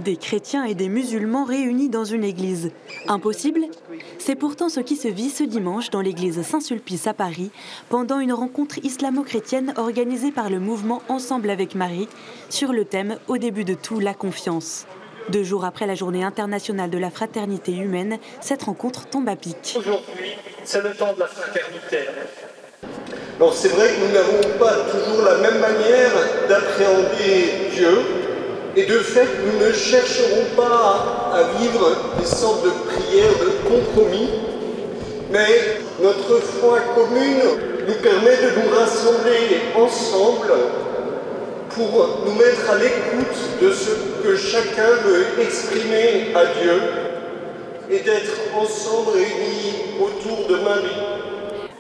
Des chrétiens et des musulmans réunis dans une église. Impossible? C'est pourtant ce qui se vit ce dimanche dans l'église Saint-Sulpice à Paris, pendant une rencontre islamo-chrétienne organisée par le mouvement Ensemble avec Marie, sur le thème « Au début de tout, la confiance ». 2 jours après la journée internationale de la fraternité humaine, cette rencontre tombe à pic. Aujourd'hui, c'est le temps de la fraternité. Alors c'est vrai que nous n'avons pas toujours la même manière d'appréhender Dieu, et de fait nous ne chercherons pas à vivre des sortes de prières de compromis, mais notre foi commune nous permet de nous rassembler ensemble pour nous mettre à l'écoute de ce que chacun veut exprimer à Dieu et d'être ensemble réunis autour de Marie.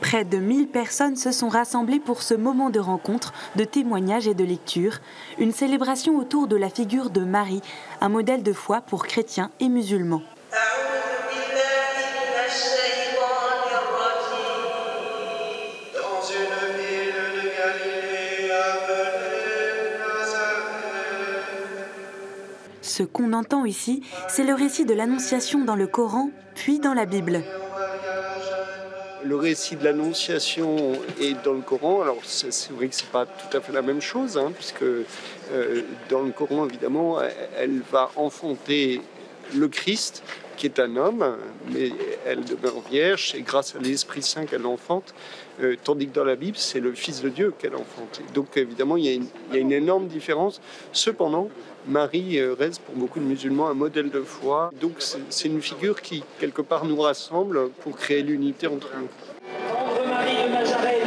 Près de 1000 personnes se sont rassemblées pour ce moment de rencontre, de témoignage et de lecture. Une célébration autour de la figure de Marie, un modèle de foi pour chrétiens et musulmans. Ce qu'on entend ici, c'est le récit de l'Annonciation dans le Coran, puis dans la Bible. Le récit de l'Annonciation est dans le Coran. Alors c'est vrai que c'est pas tout à fait la même chose, puisque dans le Coran, évidemment, elle va enfanter le Christ, qui est un homme, mais elle demeure vierge, et grâce à l'Esprit Saint qu'elle enfante, tandis que dans la Bible, c'est le Fils de Dieu qu'elle enfante. Donc évidemment, il y a une énorme différence. Cependant, Marie reste pour beaucoup de musulmans un modèle de foi. Donc c'est une figure qui, quelque part, nous rassemble pour créer l'unité entre nous. Tendre Marie de Nazareth.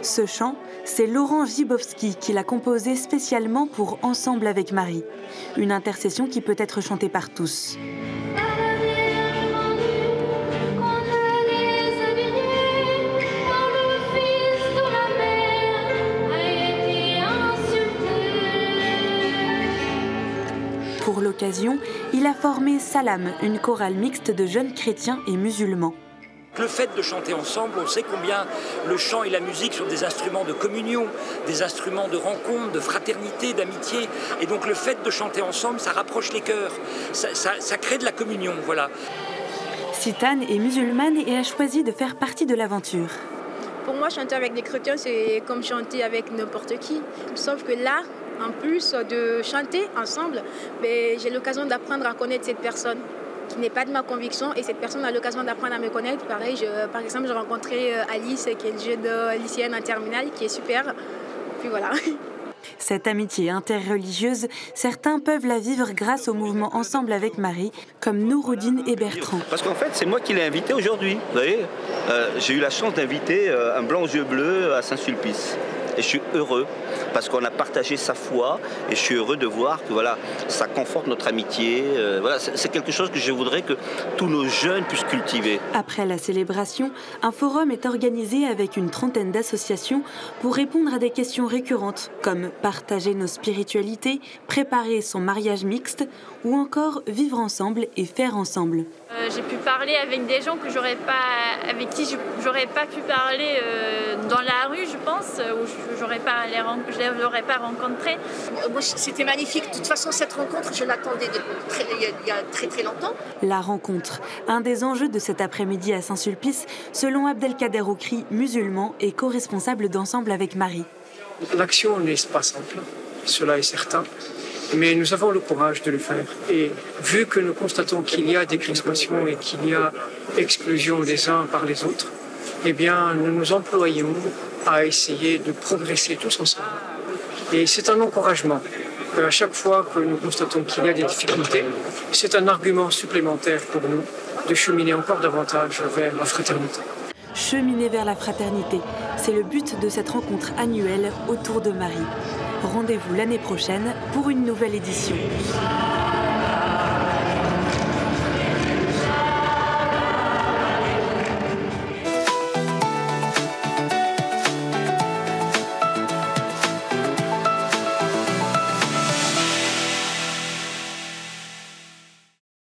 Ce chant, c'est Laurent Gibowski qui l'a composé spécialement pour Ensemble avec Marie. Une intercession qui peut être chantée par tous. Pour l'occasion, il a formé Salam, une chorale mixte de jeunes chrétiens et musulmans. Le fait de chanter ensemble, on sait combien le chant et la musique sont des instruments de communion, des instruments de rencontre, de fraternité, d'amitié. Et donc le fait de chanter ensemble, ça rapproche les cœurs, ça crée de la communion, voilà. Sitane est musulmane et a choisi de faire partie de l'aventure. Pour moi, chanter avec des chrétiens, c'est comme chanter avec n'importe qui. Sauf que là, en plus de chanter ensemble, j'ai l'occasion d'apprendre à connaître cette personne qui n'est pas de ma conviction, et cette personne a l'occasion d'apprendre à me connaître. Pareil, par exemple, j'ai rencontré Alice, qui est une jeune lycéenne en terminale, qui est super. Puis voilà. Cette amitié interreligieuse, certains peuvent la vivre grâce au mouvement Ensemble avec Marie, comme Nouroudine et Bertrand. Parce qu'en fait, c'est moi qui l'ai invité aujourd'hui. Vous voyez, j'ai eu la chance d'inviter un blanc aux yeux bleus à Saint-Sulpice. Et je suis heureux parce qu'on a partagé sa foi, et je suis heureux de voir que voilà, ça conforte notre amitié. Voilà, c'est quelque chose que je voudrais que tous nos jeunes puissent cultiver. Après la célébration, un forum est organisé avec une trentaine d'associations pour répondre à des questions récurrentes comme partager nos spiritualités, préparer son mariage mixte ou encore vivre ensemble et faire ensemble. J'ai pu parler avec des gens que avec qui j'aurais pas pu parler dans la rue, je pense, ou je ne l'aurais pas rencontré. C'était magnifique. De toute façon, cette rencontre, je l'attendais il y a très très longtemps. La rencontre, un des enjeux de cet après-midi à Saint-Sulpice, selon Abdelkader Oukri, musulman et co-responsable d'Ensemble avec Marie. L'action n'est pas simple, cela est certain. Mais nous avons le courage de le faire. Et vu que nous constatons qu'il y a des crispations et qu'il y a exclusion des uns par les autres, eh bien, nous nous employons à essayer de progresser tous ensemble. Et c'est un encouragement. À chaque fois que nous constatons qu'il y a des difficultés, c'est un argument supplémentaire pour nous de cheminer encore davantage vers la fraternité. Cheminer vers la fraternité, c'est le but de cette rencontre annuelle autour de Marie. Rendez-vous l'année prochaine pour une nouvelle édition.